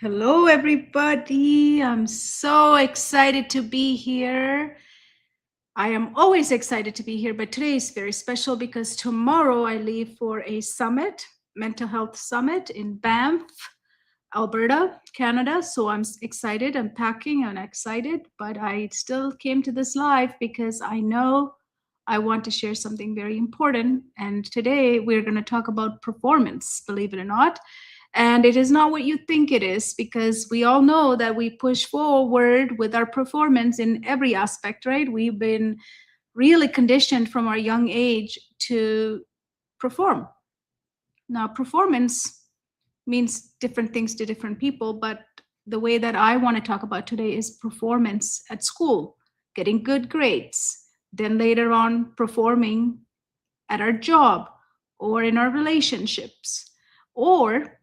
Hello, everybody. I'm so excited to be here. I am always excited to be here, but today is very special because tomorrow I leave for a summit, mental health summit in Banff, Alberta, Canada. So I'm excited. I'm packing and excited, but I still came to this live because I know I want to share something very important. And today we're going to talk about performance, believe it or not. And it is not what you think it is, because we all know that we push forward with our performance in every aspect, right? We've been really conditioned from our young age to perform. Now, performance means different things to different people, but the way that I want to talk about today is performance at school, getting good grades, then later on performing at our job or in our relationships, or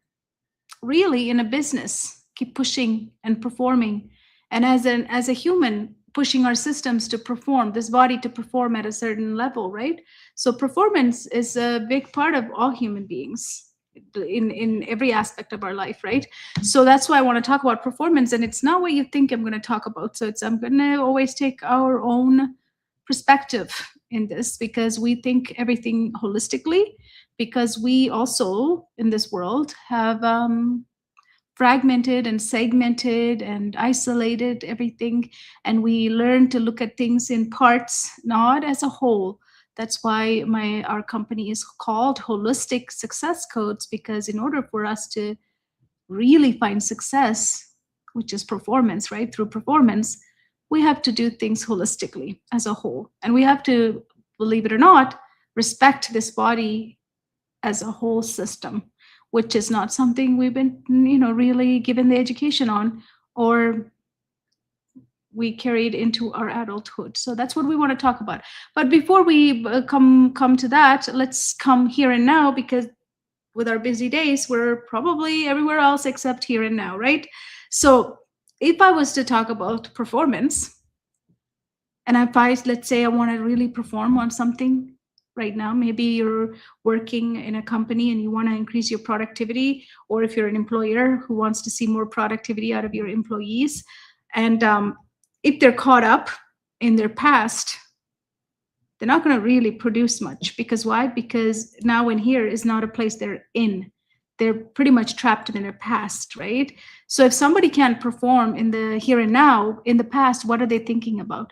really in a business, keep pushing and performing, and as a human, pushing our systems to perform, this body to perform at a certain level, right? So performance is a big part of all human beings in every aspect of our life, right? So that's why I want to talk about performance, and it's not what you think I'm going to talk about. So it's I'm going to always take our own perspective in this, because we think everything holistically, because we also in this world have fragmented and segmented and isolated everything, and we learn to look at things in parts, not as a whole. That's why our company is called Holistic Success Codes, because in order for us to really find success, which is performance, right? Through performance, we have to do things holistically as a whole. And we have to, believe it or not, respect this body as a whole system, which is not something we've been, really given the education on, or we carried into our adulthood. So that's what we want to talk about. But before we come to that, let's come here and now, because with our busy days, we're probably everywhere else except here and now, right? So if I was to talk about performance, and if let's say I want to really perform on something right now, maybe you're working in a company and you want to increase your productivity, or if you're an employer who wants to see more productivity out of your employees, and if they're caught up in their past, they're not going to really produce much. Because why? Because now and here is not a place they're in. They're pretty much trapped in their past, right? So if somebody can't perform in the here and now, in the past, what are they thinking about?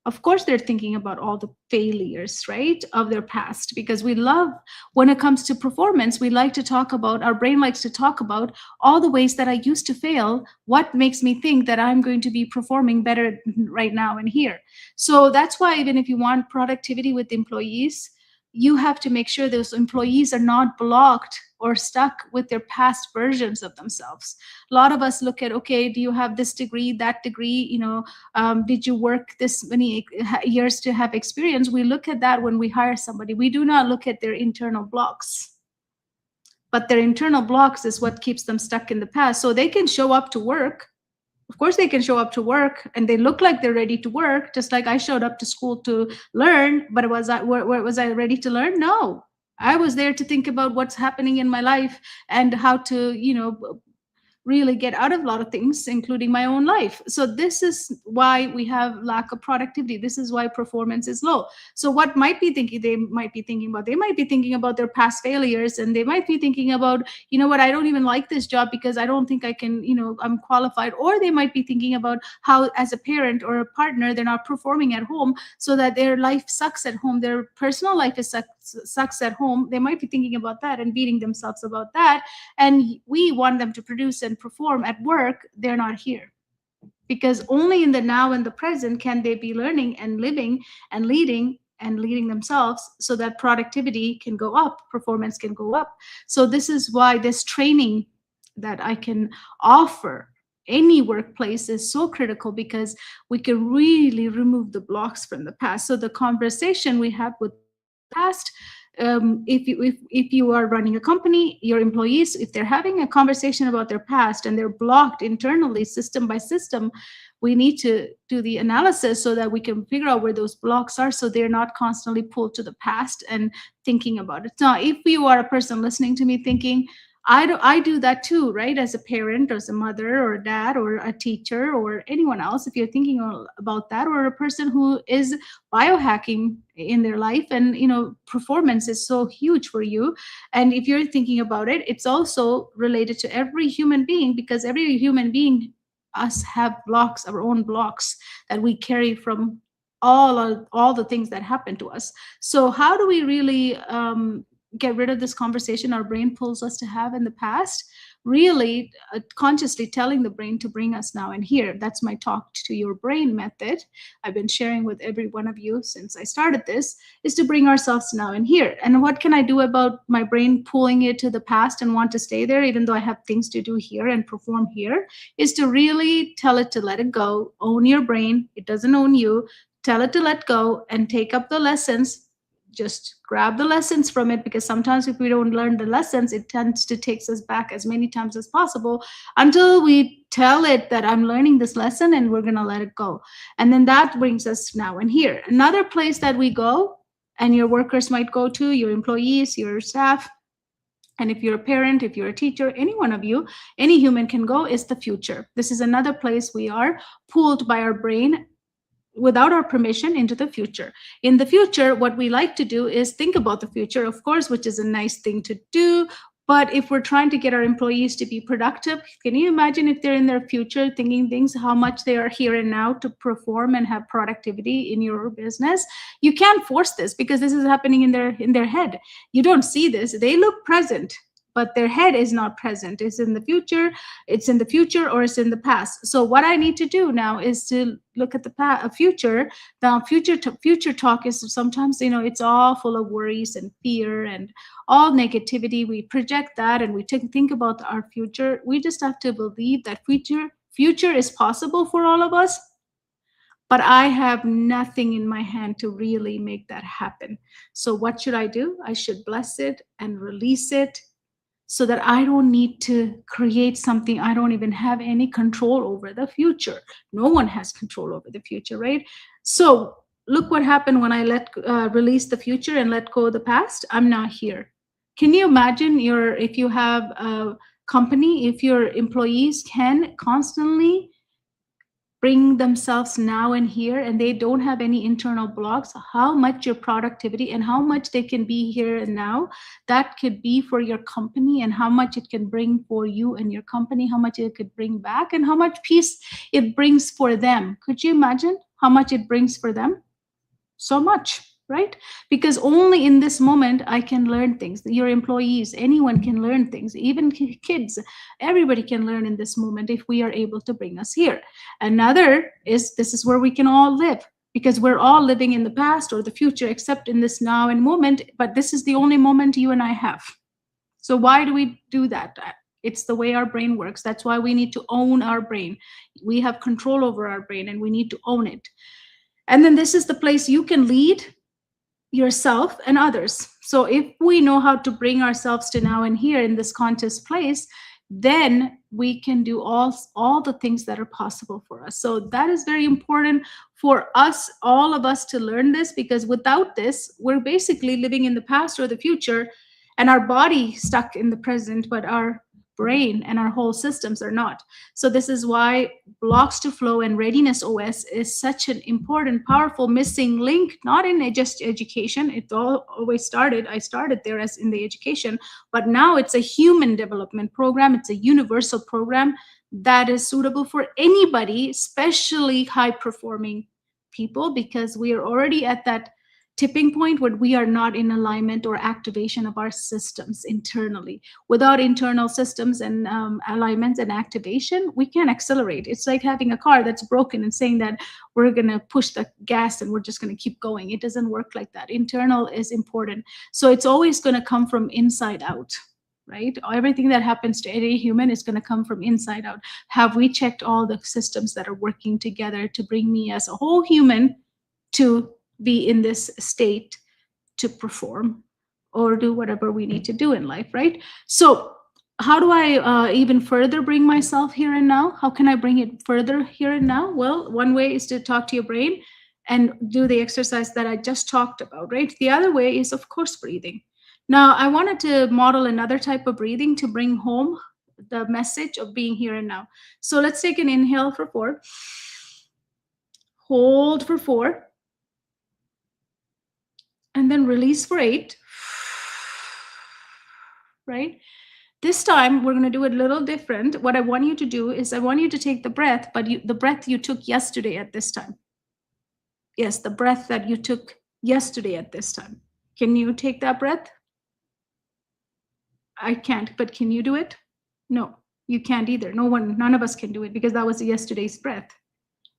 Of course, they're thinking about all the failures, right, of their past, because we love, when it comes to performance, we like to talk about, our brain likes to talk about all the ways that I used to fail. What makes me think that I'm going to be performing better right now and here? So that's why, even if you want productivity with employees, you have to make sure those employees are not blocked or stuck with their past versions of themselves. A lot of us look at, okay, do you have this degree, that degree, did you work this many years to have experience? We look at that when we hire somebody. We do not look at their internal blocks. But their internal blocks is what keeps them stuck in the past. So they can show up to work. Of course, they can show up to work and they look like they're ready to work, just like I showed up to school to learn. But was I ready to learn? No. I was there to think about what's happening in my life and how to, really get out of a lot of things, including my own life. So this is why we have lack of productivity. This is why performance is low. So what they might be thinking about their past failures, and they might be thinking about, what, I don't even like this job because I don't think I can, I'm qualified. Or they might be thinking about how, as a parent or a partner, they're not performing at home, so that their life sucks at home, their personal life sucks at home. They might be thinking about that and beating themselves about that. And we want them to produce and perform at work. They're not here, because only in the now and the present can they be learning and living and leading themselves, so that productivity can go up, performance can go up. So this is why this training that I can offer any workplace is so critical, because we can really remove the blocks from the past. So the conversation we have with past, if you are running a company, your employees, if they're having a conversation about their past and they're blocked internally, system by system, we need to do the analysis so that we can figure out where those blocks are, so they're not constantly pulled to the past and thinking about it. Now, if you are a person listening to me thinking, I do that too, right? As a parent or as a mother or a dad or a teacher or anyone else, if you're thinking about that, or a person who is biohacking in their life, and performance is so huge for you. And if you're thinking about it, it's also related to every human being, because every human being, us, have blocks, our own blocks, that we carry from all the things that happen to us. So how do we really get rid of this conversation our brain pulls us to have in the past? Really consciously telling the brain to bring us now and here. That's my talk to your brain method. I've been sharing with every one of you since I started this, is to bring ourselves now and here. And what can I do about my brain pulling it to the past and want to stay there, even though I have things to do here and perform here? Is to really tell it to let it go. Own your brain. It doesn't own you. Tell it to let go and take up the lessons. Just grab the lessons from it, because sometimes if we don't learn the lessons, it tends to takes us back as many times as possible, until we tell it that I'm learning this lesson and we're going to let it go. And then that brings us now and here. Another place that we go, and your workers might go to, your employees, your staff, and if you're a parent, if you're a teacher, any one of you, any human can go, is the future. This is another place we are pulled by our brain without our permission into the future. In the future, what we like to do is think about the future, of course, which is a nice thing to do. But if we're trying to get our employees to be productive, can you imagine if they're in their future thinking things, how much they are here and now to perform and have productivity in your business? You can't force this, because this is happening in their head. You don't see this. They look present, but their head is not present. It's in the future, or it's in the past. So what I need to do now is to look at the future. Now, future talk is sometimes, it's all full of worries and fear and all negativity. We project that, and we think about our future. We just have to believe that future is possible for all of us, but I have nothing in my hand to really make that happen. So what should I do? I should bless it and release it, so that I don't need to create something I don't even have any control over the future. No one has control over the future, right? So look what happened when I release the future and let go of the past. I'm not here. Can you imagine if you have a company, if your employees can constantly bring themselves now and here, and they don't have any internal blocks, how much your productivity and how much they can be here and now, that could be for your company, and how much it can bring for you and your company, how much it could bring back, and how much peace it brings for them. Could you imagine how much it brings for them? So much, right? Because only in this moment I can learn things. Your employees, anyone can learn things, even kids, everybody can learn in this moment if we are able to bring us here. Another is, this is where we can all live, because we're all living in the past or the future, except in this now and moment. But this is the only moment you and I have. So why do we do that? It's the way our brain works. That's why we need to own our brain. We have control over our brain, and we need to own it. And then this is the place you can lead yourself and others. So if we know how to bring ourselves to now and here in this conscious place, then we can do all the things that are possible for us. So that is very important for us, all of us, to learn this, because without this, we're basically living in the past or the future, and our body stuck in the present, but our brain and our whole systems are not. So this is why blocks to flow and readiness OS is such an important, powerful missing link, not in just education. It I started there as in the education, but now it's a human development program. It's a universal program that is suitable for anybody, especially high performing people, because we are already at that tipping point where we are not in alignment or activation of our systems internally. Without internal systems and alignments and activation, we can't accelerate. It's like having a car that's broken and saying that we're going to push the gas and we're just going to keep going. It doesn't work like that. Internal is important. So it's always going to come from inside out, right? Everything that happens to any human is going to come from inside out. Have we checked all the systems that are working together to bring me as a whole human to be in this state to perform or do whatever we need to do in life, right? So how do I even further bring myself here and now? How can I bring it further here and now? Well, one way is to talk to your brain and do the exercise that I just talked about, right? The other way is, of course, breathing. Now, I wanted to model another type of breathing to bring home the message of being here and now. So let's take an inhale for 4, hold for 4, and then release for 8. Right? This time we're going to do it a little different. What I want you to do is I want you to take the breath, but the breath you took yesterday at this time. Yes, the breath that you took yesterday at this time. Can you take that breath? I can't, but can you do it? No, you can't either. None of us can do it because that was yesterday's breath,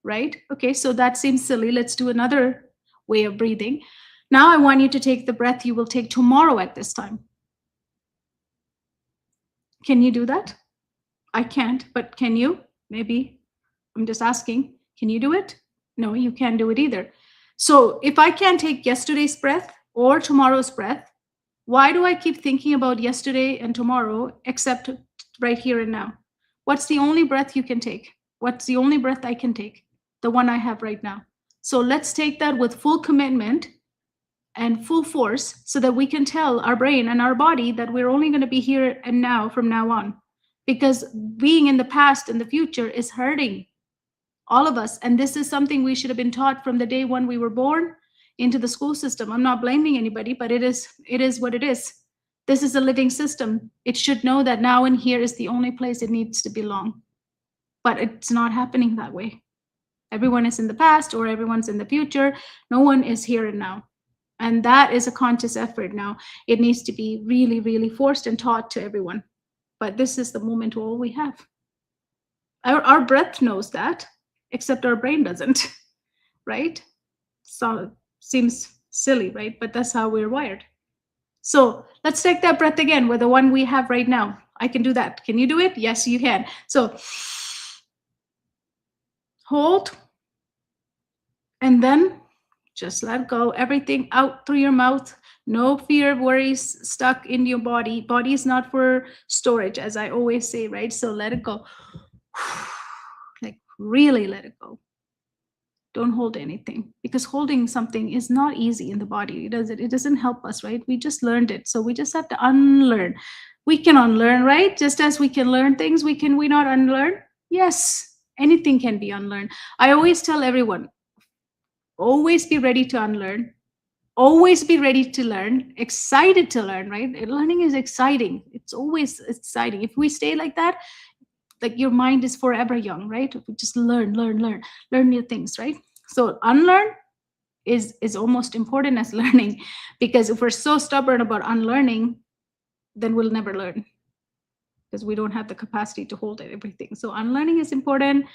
right? Okay, so that seems silly. Let's do another way of breathing. Now I want you to take the breath you will take tomorrow at this time. Can you do that? I can't, but can you? Maybe. I'm just asking. Can you do it? No, you can't do it either. So if I can't take yesterday's breath or tomorrow's breath, why do I keep thinking about yesterday and tomorrow except right here and now? What's the only breath you can take? What's the only breath I can take? The one I have right now. So let's take that with full commitment and full force so that we can tell our brain and our body that we're only going to be here and now from now on. Because being in the past and the future is hurting all of us. And this is something we should have been taught from the day when we were born into the school system. I'm not blaming anybody, but it is what it is. This is a living system. It should know that now and here is the only place it needs to belong. But it's not happening that way. Everyone is in the past or everyone's in the future. No one is here and now. And that is a conscious effort now. It needs to be really, really forced and taught to everyone. But this is the moment all we have. Our breath knows that, except our brain doesn't, right? So seems silly, right? But that's how we're wired. So let's take that breath again with the one we have right now. I can do that. Can you do it? Yes, you can. So hold, and then just let go. Everything out through your mouth. No fear, worries stuck in your body. Body is not for storage, as I always say, right? So let it go. Like really let it go. Don't hold anything, because holding something is not easy in the body. It doesn't help us, right? We just learned it, so we just have to unlearn. We can unlearn, right? Just as we can learn things, we not unlearn? Yes, anything can be unlearned. I always tell everyone, always be ready to unlearn, always be ready to learn, excited to learn, right? Learning is exciting. It's always exciting. If we stay like that, like your mind is forever young, right? We just learn new things, right? So unlearn is almost important as learning, because if we're so stubborn about unlearning, then we'll never learn, because we don't have the capacity to hold everything. So unlearning is important,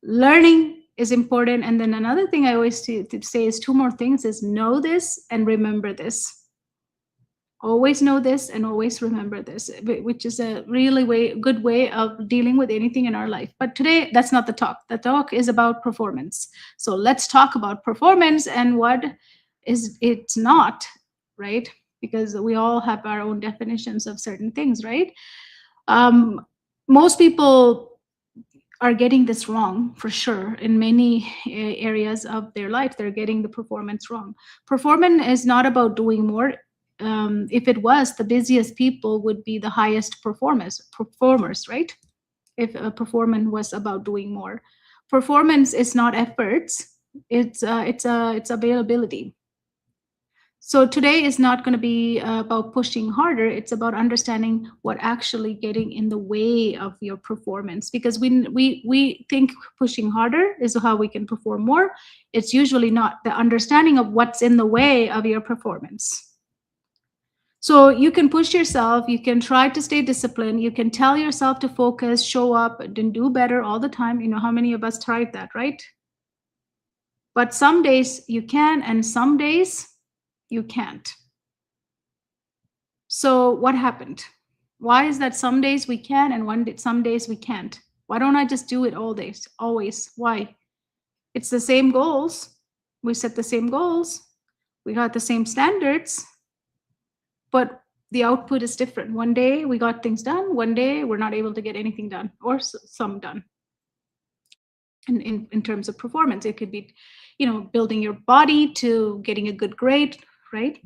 learning is important. And then another thing I always say is 2 more things: is know this and remember this. Always know this and always remember this, which is a really good way of dealing with anything in our life. But today, that's not the talk. The talk is about performance. So let's talk about performance and what is it's not, right? Because we all have our own definitions of certain things, right? Most people are getting this wrong for sure. In many areas of their life, they're getting the performance wrong. Performance is not about doing more. If it was, the busiest people would be the highest performers, right? If a performance was about doing more. Performance is not efforts, it's availability. So today is not going to be about pushing harder. It's about understanding what actually getting in the way of your performance. Because we think pushing harder is how we can perform more. It's usually not. The understanding of what's in the way of your performance. So you can push yourself, you can try to stay disciplined, you can tell yourself to focus, show up, and do better all the time. You know how many of us tried that, right? But some days you can, and some days you can't. So what happened? Why is that some days we can and some days we can't? Why don't I just do it all days, always? Why? It's the same goals. We set the same goals. We got the same standards, but the output is different. One day we got things done. One day we're not able to get anything done, or some done. And in terms of performance, it could be, building your body to getting a good grade, right?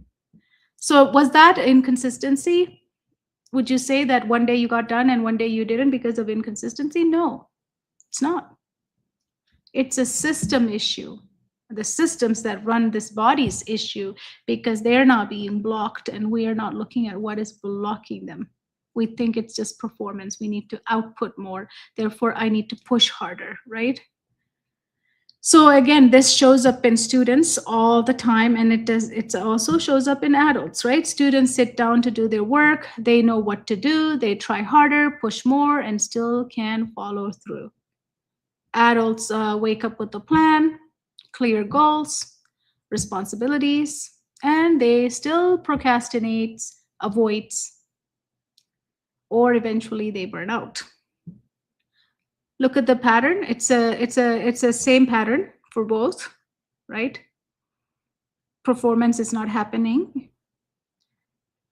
So was that inconsistency? Would you say that one day you got done and one day you didn't because of inconsistency? No, it's not. It's a system issue. The systems that run this body's issue because they're not being blocked and we are not looking at what is blocking them. We think it's just performance. We need to output more. Therefore, I need to push harder, right? So again, this shows up in students all the time, and it also shows up in adults, right? Students sit down to do their work, they know what to do, they try harder, push more, and still can follow through. Adults wake up with a plan, clear goals, responsibilities, and they still procrastinate, avoids, or eventually they burn out. Look at the pattern. It's a same pattern for both, right? Performance is not happening,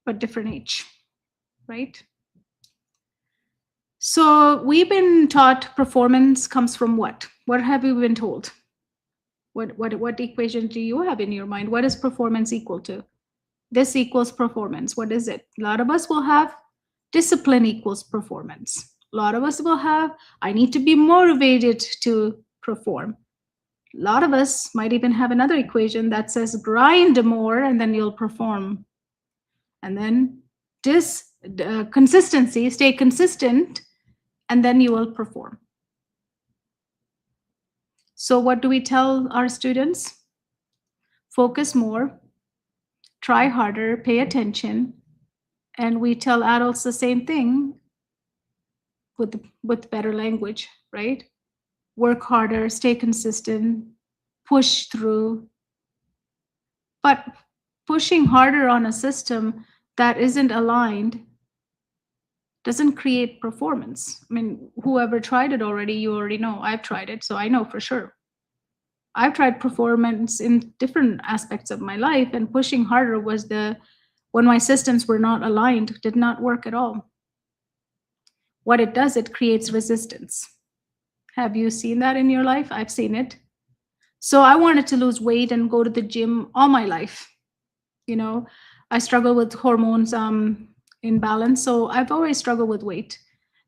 but different age, right? So we've been taught performance comes from what? What have we been told? What equation do you have in your mind? What is performance equal to? This equals performance. What is it? A lot of us will have discipline equals performance. A lot of us will have I need to be motivated to perform. A lot of us might even have another equation that says grind more and then you'll perform. And then consistency, stay consistent, and then you will perform. So what do we tell our students? Focus more, try harder, pay attention. And we tell adults the same thing with better language, right? Work harder, stay consistent, push through. But pushing harder on a system that isn't aligned doesn't create performance. I mean, whoever tried it already, you already know. I've tried it, so I know for sure. I've tried performance in different aspects of my life, and pushing harder was when my systems were not aligned, did not work at all. What it does, it creates resistance. Have you seen that in your life? I've seen it. So I wanted to lose weight and go to the gym all my life. You know, I struggle with hormones imbalance, so I've always struggled with weight.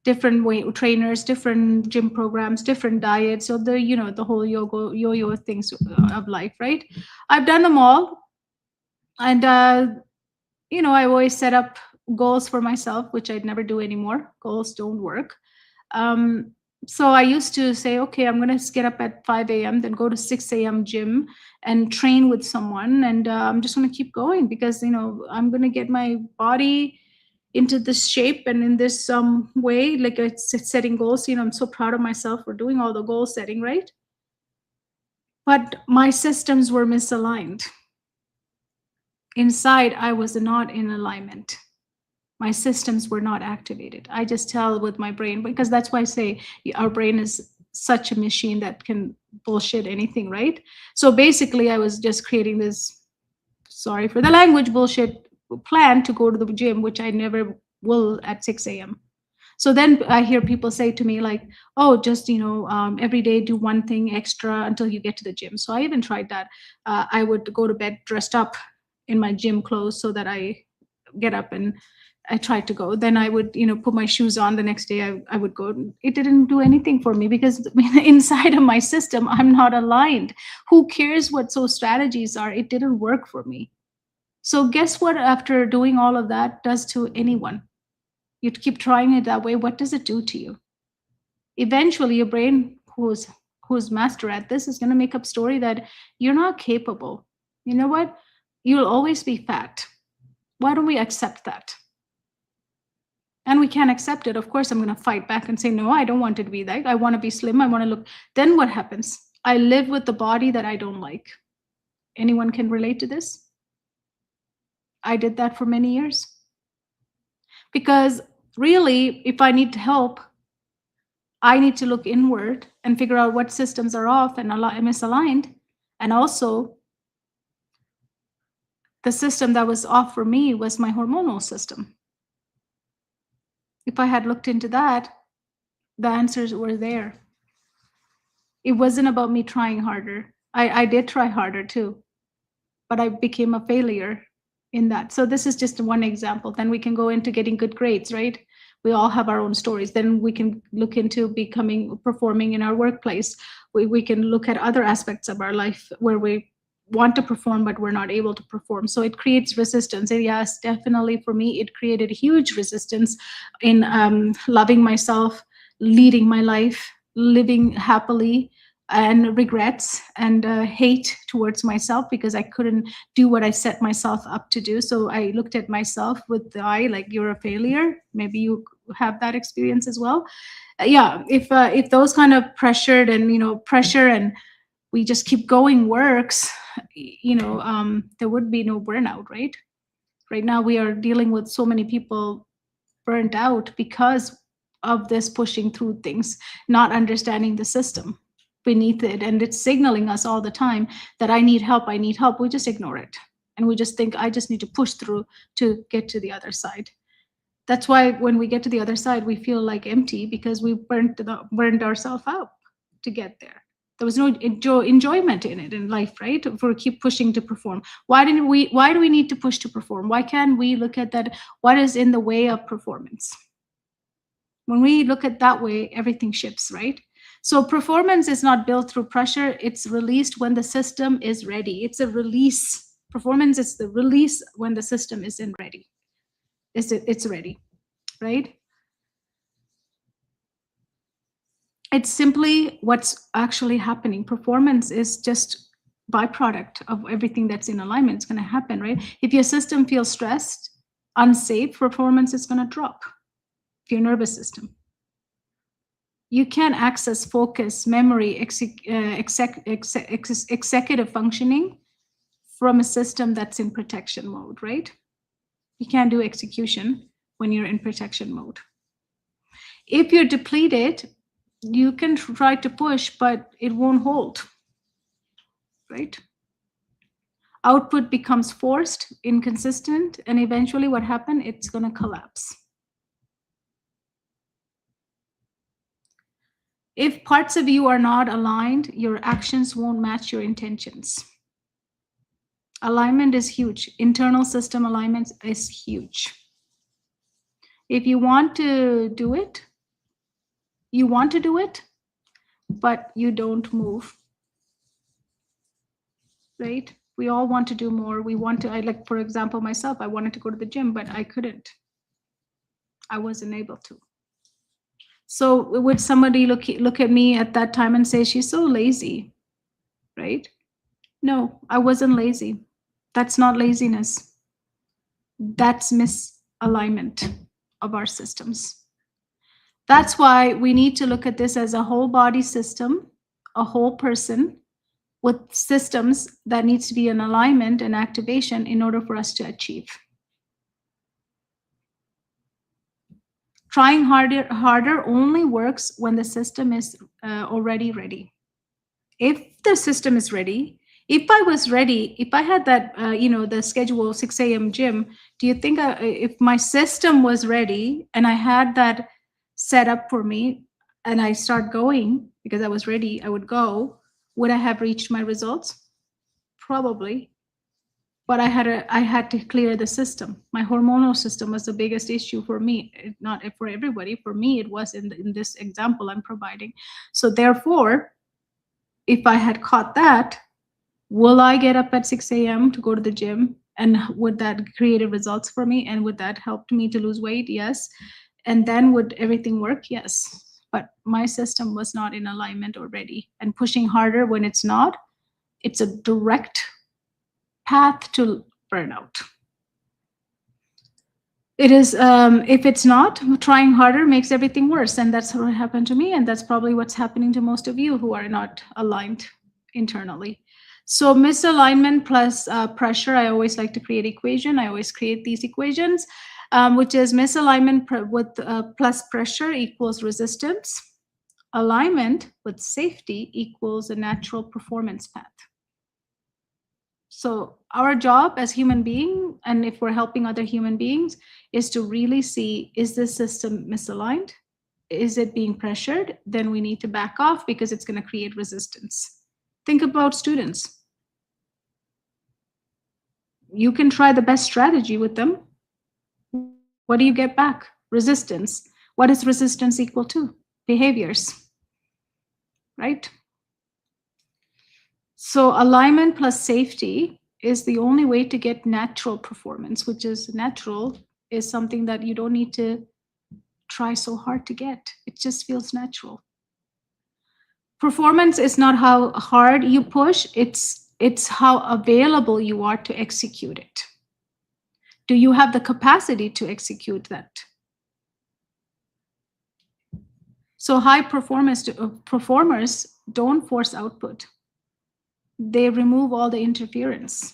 Different weight trainers, different gym programs, different diets. So the whole yo-yo things of life, right? I've done them all, and I always set up goals for myself, which I'd never do anymore. Goals don't work. So I used to say, okay, I'm going to get up at 5 a.m., then go to 6 a.m. gym and train with someone. And I'm just going to keep going because, I'm going to get my body into this shape and in this way, like it's setting goals. I'm so proud of myself for doing all the goal setting, right? But my systems were misaligned. Inside, I was not in alignment. My systems were not activated. I just tell with my brain, because that's why I say our brain is such a machine that can bullshit anything, right? So basically, I was just creating this, sorry for the language, bullshit plan to go to the gym, which I never will at 6 a.m. So then I hear people say to me like, oh, just, every day do one thing extra until you get to the gym. So I even tried that. I would go to bed dressed up in my gym clothes so that I get up and I tried to go. Then I would, put my shoes on the next day. I would go. It didn't do anything for me because inside of my system, I'm not aligned. Who cares what those strategies are? It didn't work for me. So guess what? After doing all of that does to anyone, you keep trying it that way. What does it do to you? Eventually, your brain, who's master at this, is going to make up story that you're not capable. You know what? You'll always be fat. Why don't we accept that? And we can't accept it. Of course, I'm going to fight back and say, no, I don't want it to be that. I want to be slim. I want to look. Then what happens? I live with the body that I don't like. Anyone can relate to this? I did that for many years. Because really, if I need help, I need to look inward and figure out what systems are off and misaligned. And also, the system that was off for me was my hormonal system. If I had looked into that, the answers were there. It wasn't about me trying harder. I did try harder too, but I became a failure in that. So this is just one example. Then we can go into getting good grades, right? We all have our own stories. Then we can look into performing in our workplace. We can look at other aspects of our life where we want to perform, but we're not able to perform. So it creates resistance. And yes, definitely for me, it created huge resistance in loving myself, leading my life, living happily, and regrets and hate towards myself because I couldn't do what I set myself up to do. So I looked at myself with the eye like, you're a failure. Maybe you have that experience as well. Yeah, if those kind of pressured and pressure and we just keep going works, there would be no burnout, right? Right now we are dealing with so many people burnt out because of this pushing through things, not understanding the system beneath it, and it's signaling us all the time that I need help, I need help. We just ignore it and we just think I just need to push through to get to the other side. That's why when we get to the other side we feel like empty, because we burned ourselves out to get there. There was no enjoyment in it in life, right? If we keep pushing to perform, why do we need to push to perform? Why can't we look at that, what is in the way of performance? When we look at that way, everything shifts, right? So performance is not built through pressure, it's released when the system is ready. It's a release. Performance is the release when the system isn't ready. It's ready, right? It's simply what's actually happening. Performance is just byproduct of everything that's in alignment. It's going to happen, right? If your system feels stressed, unsafe, performance is going to drop. Your nervous system. You can't access focus, memory, executive functioning from a system that's in protection mode, right? You can't do execution when you're in protection mode. If you're depleted, you can try to push, but it won't hold, right? Output becomes forced, inconsistent, and eventually what happens? It's going to collapse. If parts of you are not aligned, your actions won't match your intentions. Alignment is huge. Internal system alignment is huge. If you want to do it, but you don't move, right? We all want to do more. Like, for example, myself, I wanted to go to the gym, but I couldn't. I wasn't able to. So would somebody look at me at that time and say, she's so lazy, right? No, I wasn't lazy. That's not laziness. That's misalignment of our systems. That's why we need to look at this as a whole body system, a whole person with systems that needs to be in alignment and activation in order for us to achieve. Trying harder only works when the system is already ready. If the system is ready, if I was ready, if I had that, the schedule 6 a.m. gym, do you think if my system was ready and I had that set up for me and I start going because I was ready, I would go, would I have reached my results? Probably. But I had to clear the system. My hormonal system was the biggest issue for me, not for everybody. For me, it was in this example I'm providing. So therefore, if I had caught that, will I get up at 6 a.m. to go to the gym? And would that create results for me? And would that help me to lose weight? Yes. And then would everything work? Yes. But my system was not in alignment or ready. And pushing harder when it's not, it's a direct path to burnout. It is, if it's not, trying harder makes everything worse. And that's what happened to me. And that's probably what's happening to most of you who are not aligned internally. So misalignment plus pressure, I always like to create equation. I always create these equations, which is misalignment with plus pressure equals resistance. Alignment with safety equals a natural performance path. So our job as human being, and if we're helping other human beings, is to really see, is this system misaligned? Is it being pressured? Then we need to back off because it's going to create resistance. Think about students. you can try the best strategy with them. What do you get back? Resistance. What is resistance equal to? Behaviors, right? So alignment plus safety is the only way to get natural performance, which is natural, is something that you don't need to try so hard to get. It just feels natural. Performance is not how hard you push, it's how available you are to execute it. Do you have the capacity to execute that? So high performers don't force output. They remove all the interference,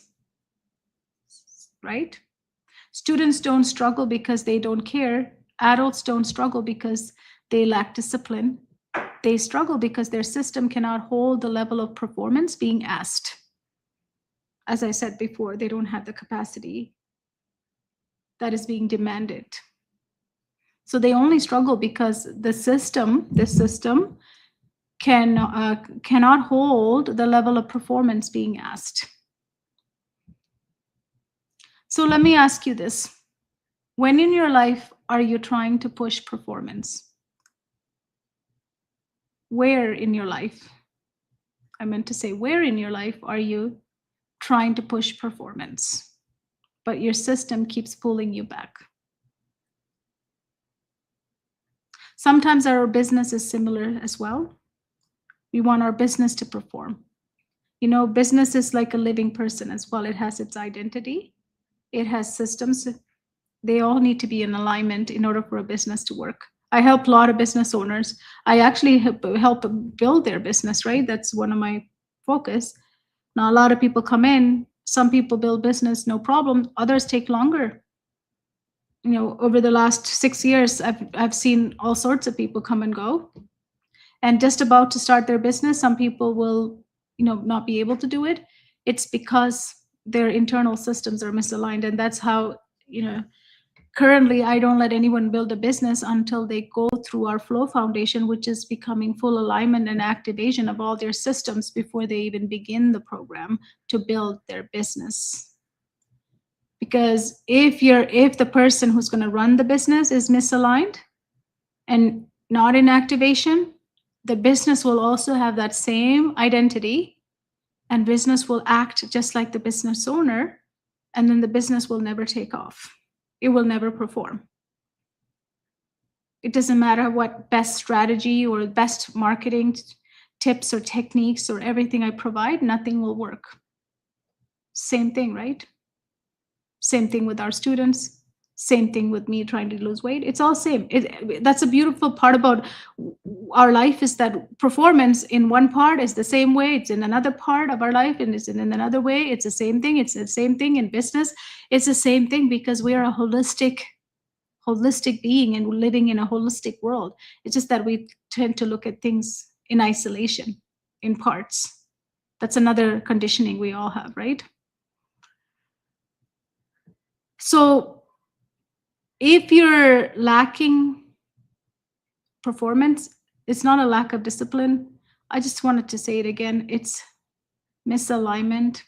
right? Students don't struggle because they don't care. Adults don't struggle because they lack discipline. They struggle because their system cannot hold the level of performance being asked. As I said before, they don't have the capacity that is being demanded. So they only struggle because this system cannot hold the level of performance being asked. So let me ask you this. When in your life are you trying to push performance? Where in your life? I meant to say, where in your life are you trying to push performance, but your system keeps pulling you back? Sometimes our business is similar as well. We want our business to perform. You know, business is like a living person as well. It has its identity. It has systems. They all need to be in alignment in order for a business to work. I help a lot of business owners. I actually help build their business, right? That's one of my focus. Now, a lot of people come in. Some people build business, no problem. Others take longer. You know, over the last 6 years, I've seen all sorts of people come and go. And just about to start their business, some people will, not be able to do it. It's because their internal systems are misaligned. And that's how, currently I don't let anyone build a business until they go through our flow foundation, which is becoming full alignment and activation of all their systems before they even begin the program to build their business. Because if the person who's going to run the business is misaligned and not in activation, the business will also have that same identity, and business will act just like the business owner, and then the business will never take off. It will never perform. It doesn't matter what best strategy or best marketing tips or techniques or everything I provide, nothing will work. Same thing, right? Same thing with our students. Same thing with me trying to lose weight. It's all same. That's a beautiful part about our life, is that performance in one part is the same way. It's in another part of our life, and it's in another way. It's the same thing. It's the same thing in business. It's the same thing because we are a holistic being and we're living in a holistic world. It's just that we tend to look at things in isolation, in parts. That's another conditioning we all have, right? So if you're lacking performance, it's not a lack of discipline. I just wanted to say it again. It's misalignment,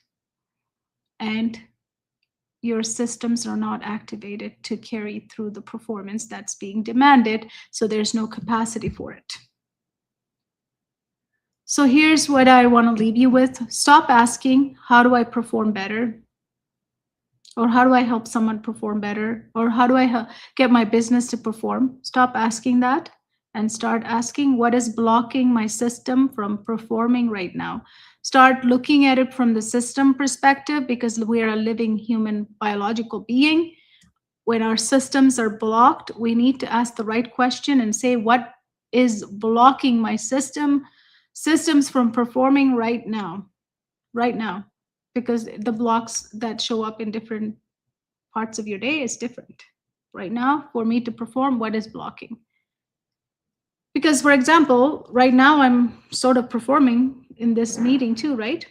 and your systems are not activated to carry through the performance that's being demanded, so there's no capacity for it. So here's what I want to leave you with. Stop asking, how do I perform better? Or how do I help someone perform better? Or how do I get my business to perform? Stop asking that and start asking, what is blocking my system from performing right now? Start looking at it from the system perspective, because we are a living human biological being. When our systems are blocked, we need to ask the right question and say, what is blocking my systems from performing right now? Right now. Because the blocks that show up in different parts of your day is different. Right now, for me to perform, what is blocking? Because, for example, right now I'm sort of performing in this meeting too, right?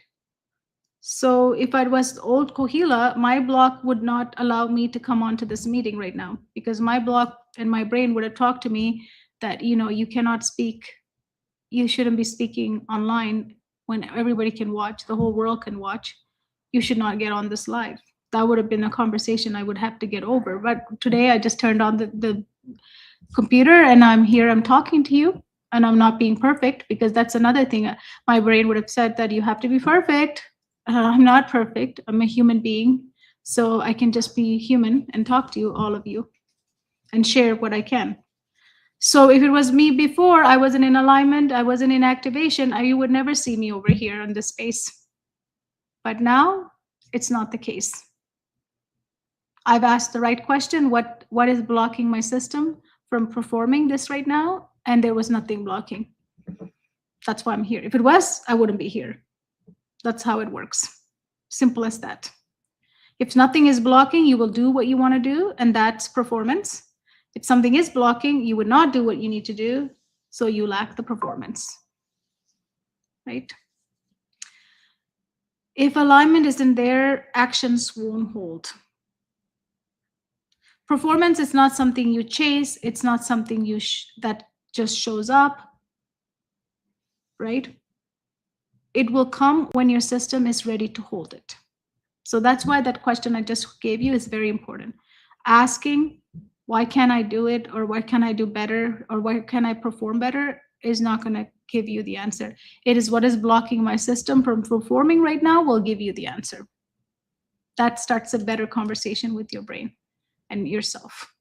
So if I was old Kohila, my block would not allow me to come onto this meeting right now, because my block and my brain would have talked to me that, you cannot speak, you shouldn't be speaking online when everybody can watch, the whole world can watch. You should not get on this live. That would have been a conversation I would have to get over. But today I just turned on the computer and I'm here, I'm talking to you, and I'm not being perfect, because that's another thing. My brain would have said that you have to be perfect. I'm not perfect. I'm a human being. So I can just be human and talk to you, all of you, and share what I can. So if it was me before, I wasn't in alignment, I wasn't in activation, you would never see me over here in this space. But now it's not the case. I've asked the right question. What is blocking my system from performing this right now? And there was nothing blocking. That's why I'm here. If it was, I wouldn't be here. That's how it works. Simple as that. If nothing is blocking, you will do what you want to do, and that's performance. If something is blocking, you would not do what you need to do, so you lack the performance, right? If alignment isn't there, actions won't hold. Performance is not something you chase. It's not something that just shows up, right? It will come when your system is ready to hold it. So that's why that question I just gave you is very important. Asking, why can't I do it? Or why can I do better? Or why can I perform better? Is not going to give you the answer. It is what is blocking my system from performing right now will give you the answer. That starts a better conversation with your brain and yourself.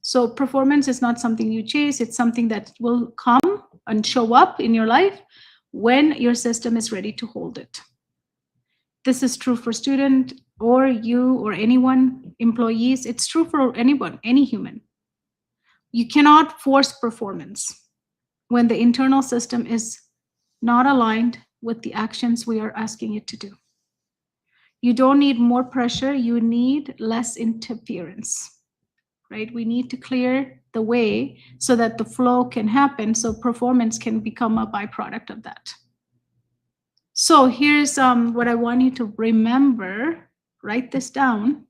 So performance is not something you chase. It's something that will come and show up in your life when your system is ready to hold it. This is true for student or you or anyone, employees. It's true for anyone, any human. You cannot force performance when the internal system is not aligned with the actions we are asking it to do. You don't need more pressure. You need less interference, right? We need to clear the way so that the flow can happen, so performance can become a byproduct of that. So here's what I want you to remember. Write this down.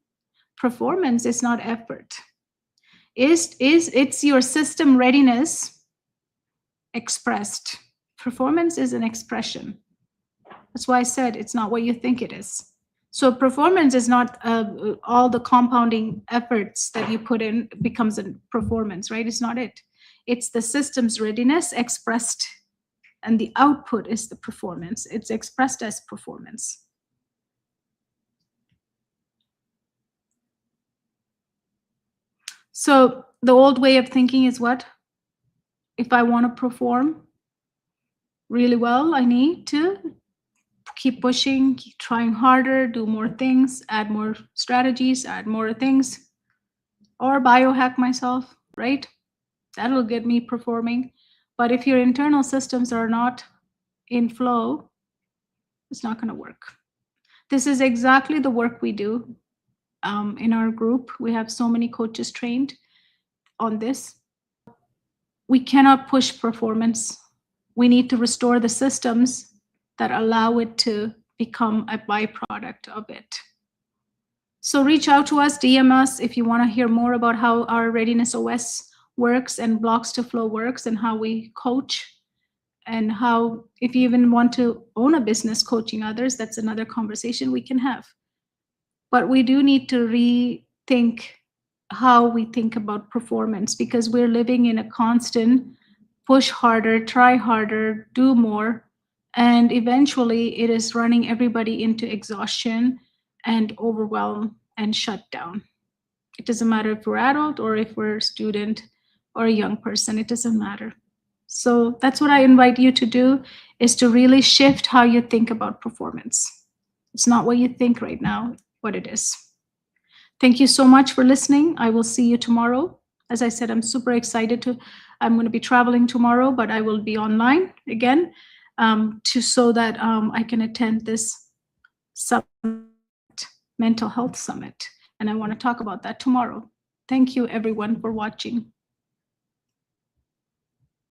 Performance is not effort. It's your system readiness expressed. Performance is an expression. That's why I said it's not what you think it is. So performance is not all the compounding efforts that you put in becomes a performance, right? It's not it. It's the system's readiness expressed, and the output is the performance. It's expressed as performance. So the old way of thinking is what? If I want to perform really well, I need to keep pushing, keep trying harder, do more things, add more strategies, add more things, or biohack myself, right? That'll get me performing. But if your internal systems are not in flow, it's not going to work. This is exactly the work we do in our group. We have so many coaches trained on this. We cannot push performance. We need to restore the systems that allow it to become a byproduct of it. So reach out to us, DM us if you want to hear more about how our Readiness OS works and Blocks to Flow works and how we coach, and how, if you even want to own a business coaching others, that's another conversation we can have. But we do need to rethink how we think about performance, because we're living in a constant push harder, try harder, do more, and eventually it is running everybody into exhaustion and overwhelm and shut down. It doesn't matter if we're adult or if we're a student or a young person, it doesn't matter. So that's what I invite you to do, is to really shift how you think about performance. It's not what you think right now, what it is. Thank you so much for listening. I will see you tomorrow. As I said, I'm super excited I'm going to be traveling tomorrow, but I will be online again so that I can attend this summit, mental health summit. And I want to talk about that tomorrow. Thank you everyone for watching.